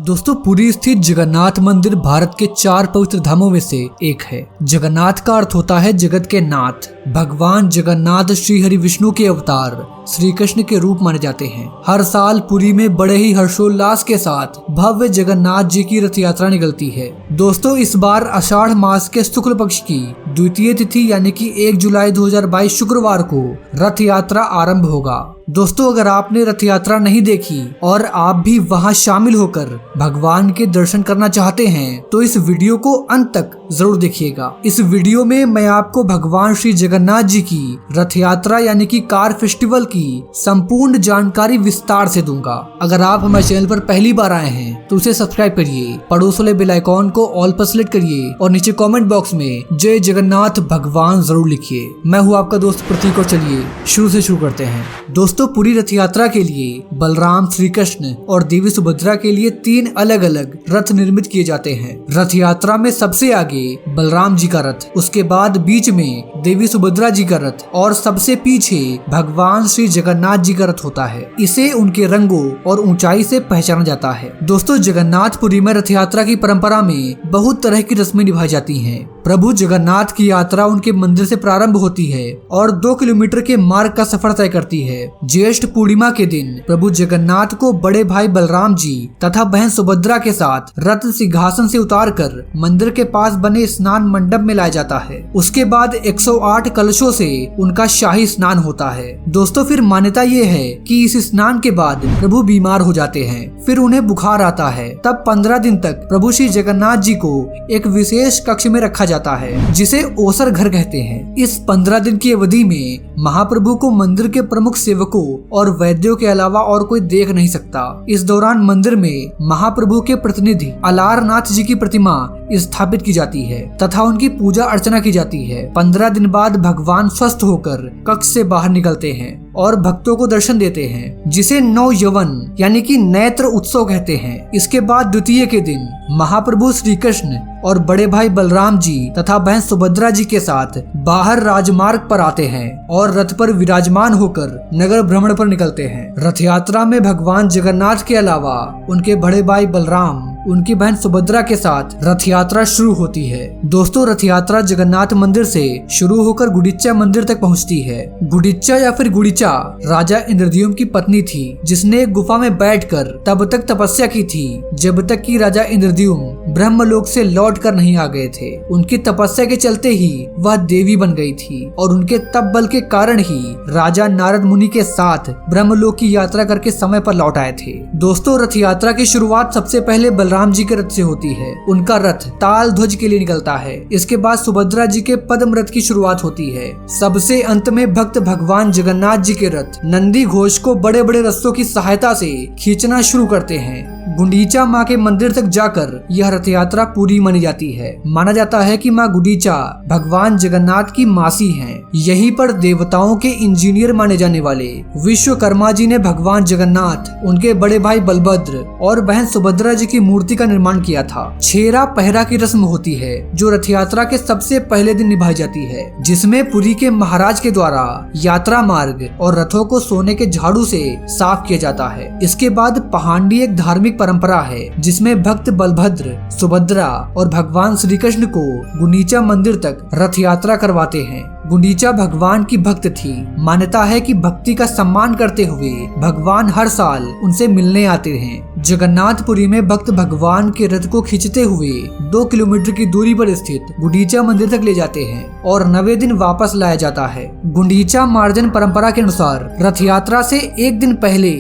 दोस्तों पुरी स्थित जगन्नाथ मंदिर भारत के 4 पवित्र धामों में से एक है। जगन्नाथ का अर्थ होता है जगत के नाथ। भगवान जगन्नाथ श्री हरि विष्णु के अवतार श्री कृष्ण के रूप माने जाते हैं। हर साल पुरी में बड़े ही हर्षोल्लास के साथ भव्य जगन्नाथ जी की रथ यात्रा निकलती है। दोस्तों इस बार आषाढ़ मास के शुक्ल पक्ष की द्वितीय तिथि यानी कि 1 जुलाई 2022 शुक्रवार को रथ यात्रा आरंभ होगा। दोस्तों अगर आपने रथ यात्रा नहीं देखी और आप भी वहां शामिल होकर भगवान के दर्शन करना चाहते हैं तो इस वीडियो को अंत तक जरूर देखिएगा। इस वीडियो में मैं आपको भगवान श्री जगन्नाथ जी की रथ यात्रा यानी कि कार फेस्टिवल की संपूर्ण जानकारी विस्तार से दूंगा। अगर आप हमारे चैनल पर पहली बार आए हैं तो उसे सब्सक्राइब करिए, पड़ोस वाले बेल आइकॉन को ऑल पर सेलेक्ट करिए और नीचे कमेंट बॉक्स में जय जगन्नाथ भगवान जरूर लिखिए। मैं हूँ आपका दोस्त प्रतीक और चलिए शुरू करते हैं। दोस्तों पूरी रथ यात्रा के लिए बलराम, श्री कृष्ण और देवी सुभद्रा के लिए 3 अलग अलग रथ निर्मित किए जाते हैं। रथ यात्रा में सबसे आगे बलराम जी का रथ, उसके बाद बीच में देवी सुभद्रा जी का रथ और सबसे पीछे भगवान श्री जगन्नाथ जी का रथ होता है। इसे उनके रंगों और ऊंचाई से पहचाना जाता है। दोस्तों जगन्नाथपुरी में रथ यात्रा की परंपरा में बहुत तरह की रस्में निभाई जाती हैं। प्रभु जगन्नाथ की यात्रा उनके मंदिर से प्रारंभ होती है और 2 किलोमीटर के मार्ग का सफर तय करती है। ज्येष्ठ पूर्णिमा के दिन प्रभु जगन्नाथ को बड़े भाई बलराम जी तथा बहन सुभद्रा के साथ रथ सिंहासन से उतारकर मंदिर के पास बने स्नान मंडप में लाया जाता है। उसके बाद 108 कलशों से उनका शाही स्नान होता है। दोस्तों फिर मान्यता ये है कि इस स्नान के बाद प्रभु बीमार हो जाते हैं, फिर उन्हें बुखार आता है। तब 15 दिन तक प्रभु श्री जगन्नाथ जी को एक विशेष कक्ष में रखा जाता है जिसे ओसर घर कहते हैं। इस 15 दिन की अवधि में महाप्रभु को मंदिर के प्रमुख सेवकों और वैद्यों के अलावा और कोई देख नहीं सकता। इस दौरान मंदिर में महाप्रभु के प्रतिनिधि अलारनाथ जी की प्रतिमा स्थापित की जाती है तथा उनकी पूजा अर्चना की जाती है। 15 दिन बाद भगवान स्वस्थ होकर कक्ष से बाहर निकलते हैं और भक्तों को दर्शन देते हैं, जिसे नव यवन यानी कि नेत्र उत्सव कहते हैं। इसके बाद द्वितीय के दिन महाप्रभु श्री कृष्ण और बड़े भाई बलराम जी तथा बहन सुभद्रा जी के साथ बाहर राजमार्ग पर आते हैं और रथ पर विराजमान होकर नगर भ्रमण पर निकलते हैं। रथ यात्रा में भगवान जगन्नाथ के अलावा उनके बड़े भाई बलराम, उनकी बहन सुभद्रा के साथ रथ यात्रा शुरू होती है। दोस्तों रथ यात्रा जगन्नाथ मंदिर से शुरू होकर गुडिच्चा मंदिर तक पहुंचती है। गुडिच्चा या फिर गुडिचा राजा इंद्रद्युम्न की पत्नी थी, जिसने एक गुफा में बैठकर तब तक तपस्या की थी जब तक कि राजा इंद्रद्युम्न ब्रह्मलोक से लौट कर नहीं आ गए थे। उनकी तपस्या के चलते ही वह देवी बन गई थी और उनके तप बल के कारण ही राजा नारद मुनि के साथ ब्रह्मलोक की यात्रा करके समय पर लौट आए थे। दोस्तों रथ यात्रा की शुरुआत सबसे पहले बलराम जी के रथ से होती है। उनका रथ ताल ध्वज के लिए निकलता है। इसके बाद सुभद्रा जी के पद्म रथ की शुरुआत होती है। सबसे अंत में भक्त भगवान जगन्नाथ जी के रथ नंदी घोष को बड़े बड़े रस्सों की सहायता से खींचना शुरू करते हैं। गुंडीचा माँ के मंदिर तक जाकर यह रथ यात्रा पूरी मानी जाती है। माना जाता है कि माँ गुंडीचा भगवान जगन्नाथ की मासी हैं। यहीं पर देवताओं के इंजीनियर माने जाने वाले विश्वकर्मा जी ने भगवान जगन्नाथ, उनके बड़े भाई बलभद्र और बहन सुभद्रा जी की मूर्ति का निर्माण किया था। छेरा पहरा की रस्म होती है जो रथ यात्रा के सबसे पहले दिन निभाई जाती है, जिसमें पुरी के महाराज के द्वारा यात्रा मार्ग और रथों को सोने के झाड़ू से साफ किया जाता है। इसके बाद पहांडी एक धार्मिक परंपरा है जिसमें भक्त बलभद्र, सुभद्रा और भगवान श्री कृष्ण को गुंडीचा मंदिर तक रथ यात्रा करवाते हैं। गुंडीचा भगवान की भक्त थी। मान्यता है कि भक्ति का सम्मान करते हुए भगवान हर साल उनसे मिलने आते हैं। जगन्नाथपुरी में भक्त भगवान के रथ को खींचते हुए 2 किलोमीटर की दूरी पर स्थित गुंडीचा मंदिर तक ले जाते हैं और 9वें दिन वापस लाया जाता है। गुंडीचा मार्जन परंपरा के अनुसार रथ यात्रा से एक दिन पहले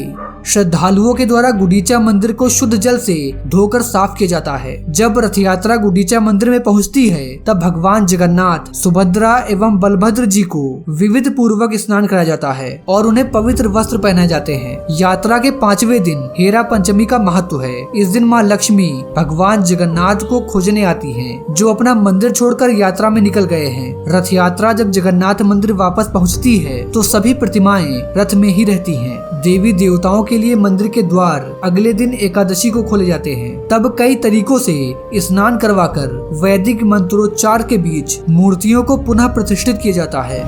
श्रद्धालुओं के द्वारा गुंडीचा मंदिर को शुद्ध जल से धोकर साफ किया जाता है। जब रथ यात्रा गुंडीचा मंदिर में पहुंचती है तब भगवान जगन्नाथ, सुभद्रा एवं बलभद्र जी को विविध पूर्वक स्नान कराया जाता है और उन्हें पवित्र वस्त्र पहनाए जाते हैं। यात्रा के 5वें दिन हेरा पंचमी का महत्व है। इस दिन माँ लक्ष्मी भगवान जगन्नाथ को खोजने आती हैं, जो अपना मंदिर छोड़कर यात्रा में निकल गए हैं। रथ यात्रा जब जगन्नाथ मंदिर वापस पहुँचती है तो सभी प्रतिमाएं रथ में ही रहती है। देवी देवताओं के लिए मंदिर के द्वार अगले दिन एकादशी को खोले जाते हैं। तब कई तरीकों से स्नान करवाकर वैदिक मंत्रोच्चार के बीच मूर्तियों को पुनः प्रतिष्ठित किया जाता है।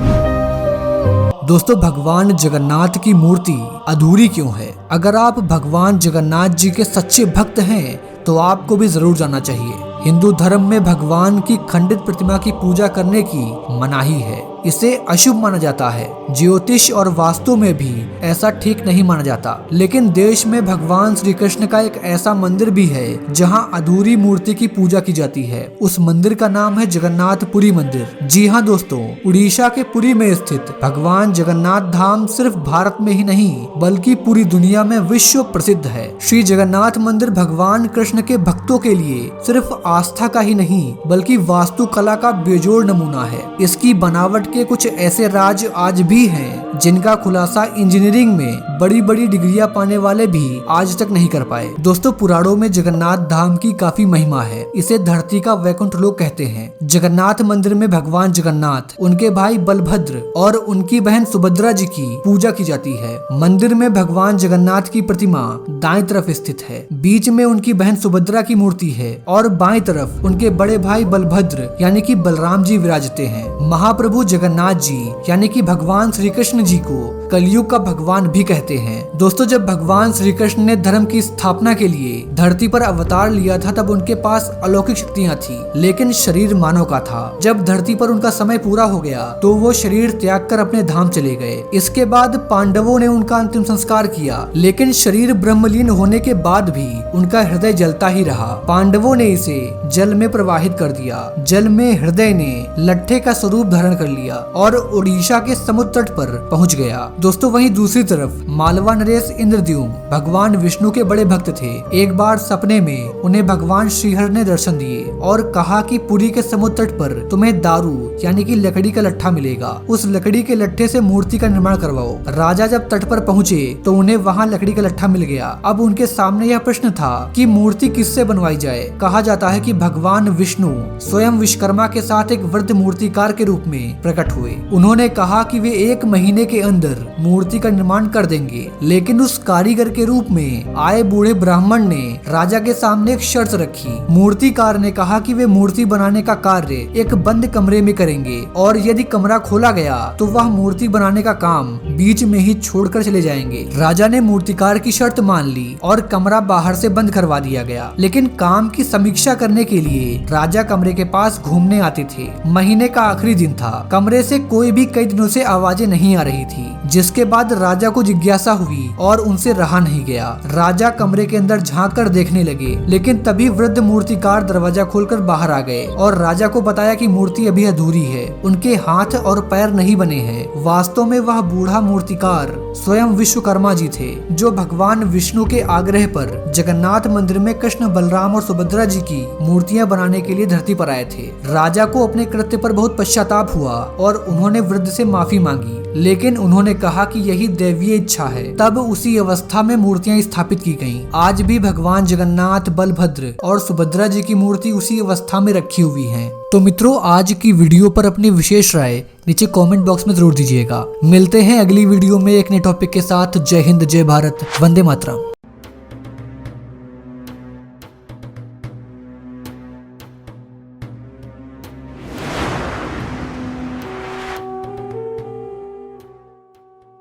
दोस्तों, भगवान जगन्नाथ की मूर्ति अधूरी क्यों है? अगर आप भगवान जगन्नाथ जी के सच्चे भक्त हैं तो आपको भी जरूर जानना चाहिए। हिंदू धर्म में भगवान की खंडित प्रतिमा की पूजा करने की मनाही है। इसे अशुभ माना जाता है। ज्योतिष और वास्तु में भी ऐसा ठीक नहीं माना जाता। लेकिन देश में भगवान श्री कृष्ण का एक ऐसा मंदिर भी है जहां अधूरी मूर्ति की पूजा की जाती है। उस मंदिर का नाम है जगन्नाथपुरी मंदिर। जी हाँ दोस्तों, उड़ीसा के पुरी में स्थित भगवान जगन्नाथ धाम सिर्फ भारत में ही नहीं बल्कि पूरी दुनिया में विश्व प्रसिद्ध है। श्री जगन्नाथ मंदिर भगवान कृष्ण के भक्तों के लिए सिर्फ आस्था का ही नहीं बल्कि वास्तुकला का बेजोड़ नमूना है। इसकी बनावट के कुछ ऐसे राज आज भी हैं जिनका खुलासा इंजीनियरिंग में बड़ी बड़ी डिग्रियां पाने वाले भी आज तक नहीं कर पाए। दोस्तों, पुराणों में जगन्नाथ धाम की काफी महिमा है। इसे धरती का वैकुंठ लोक कहते हैं। जगन्नाथ मंदिर में भगवान जगन्नाथ, उनके भाई बलभद्र और उनकी बहन सुभद्रा जी की पूजा की जाती है। मंदिर में भगवान जगन्नाथ की प्रतिमा दाएं तरफ स्थित है, बीच में उनकी बहन सुभद्रा की मूर्ति है और बाएं तरफ उनके बड़े भाई बलभद्र यानी कि बलराम जी विराजते हैं। महाप्रभु जगन्नाथ जी यानी कि भगवान श्री कृष्ण जी को कलयुग का भगवान भी कहते हैं। दोस्तों, जब भगवान श्री कृष्ण ने धर्म की स्थापना के लिए धरती पर अवतार लिया था तब उनके पास अलौकिक शक्तियां थी, लेकिन शरीर मानव का था। जब धरती पर उनका समय पूरा हो गया तो वो शरीर त्याग कर अपने धाम चले गए। इसके बाद पांडवों ने उनका अंतिम संस्कार किया, लेकिन शरीर ब्रह्मलीन होने के बाद भी उनका हृदय जलता ही रहा। पांडवों ने इसे जल में प्रवाहित कर दिया। जल में हृदय ने लट्ठे का स्वरूप धारण कर लिया और उड़ीसा के समुद्र तट पर पहुंच गया। दोस्तों, वहीं दूसरी तरफ मालवा नरेश इंद्रद्युम्न भगवान विष्णु के बड़े भक्त थे। एक बार सपने में उन्हें भगवान श्रीहरि ने दर्शन दिए और कहा कि पुरी के समुद्र तट पर तुम्हें दारू यानी कि लकड़ी का लट्ठा मिलेगा। उस लकड़ी के लट्ठे से मूर्ति का निर्माण करवाओ। राजा जब तट पर पहुंचे तो उन्हें वहां लकड़ी का लट्ठा मिल गया। अब उनके सामने यह प्रश्न था कि मूर्ति किससे बनवाई जाए। कहा जाता है कि भगवान विष्णु स्वयं विश्वकर्मा के साथ एक वृद्ध मूर्तिकार के रूप में प्रकट हुए। उन्होंने कहा कि वे 1 महीने के अंदर मूर्ति का निर्माण कर देंगे, लेकिन उस कारीगर के रूप में आए बूढ़े ब्राह्मण ने राजा के सामने एक शर्त रखी। मूर्तिकार ने कहा कि वे मूर्ति बनाने का कार्य एक बंद कमरे में करेंगे और यदि कमरा खोला गया तो वह मूर्ति बनाने का काम बीच में ही छोड़कर चले जाएंगे। राजा ने मूर्तिकार की शर्त मान ली और कमरा बाहर से बंद करवा दिया गया। लेकिन काम की समीक्षा करने के लिए राजा कमरे के पास घूमने आते थे। महीने का आखिरी दिन था। कमरे से कोई भी कई दिनों से आवाजें नहीं आ रही थी, जिसके बाद राजा को जिज्ञासा हुई और उनसे रहा नहीं गया। राजा कमरे के अंदर झांक कर देखने लगे, लेकिन तभी वृद्ध मूर्तिकार दरवाजा खोलकर बाहर आ गए और राजा को बताया कि मूर्ति अभी अधूरी है, उनके हाथ और पैर नहीं बने हैं। वास्तव में वह बूढ़ा मूर्तिकार स्वयं विश्वकर्मा जी थे, जो भगवान विष्णु के आग्रह पर जगन्नाथ मंदिर में कृष्ण, बलराम और सुभद्रा जी की मूर्तियां बनाने के लिए धरती पर आए थे। राजा को अपने कृत्य पर बहुत पश्चाताप हुआ और उन्होंने वृद्ध से माफी मांगी, लेकिन उन्होंने कहा कि यही दैवीय इच्छा है। तब उसी अवस्था में मूर्तियां स्थापित की गईं। आज भी भगवान जगन्नाथ, बलभद्र और सुभद्रा जी की मूर्ति उसी अवस्था में रखी हुई है। तो मित्रों, आज की वीडियो पर अपनी विशेष राय नीचे कमेंट बॉक्स में जरूर दीजिएगा। मिलते हैं अगली वीडियो में एक नए टॉपिक के साथ। जय हिंद, जय भारत, वंदे मातरम।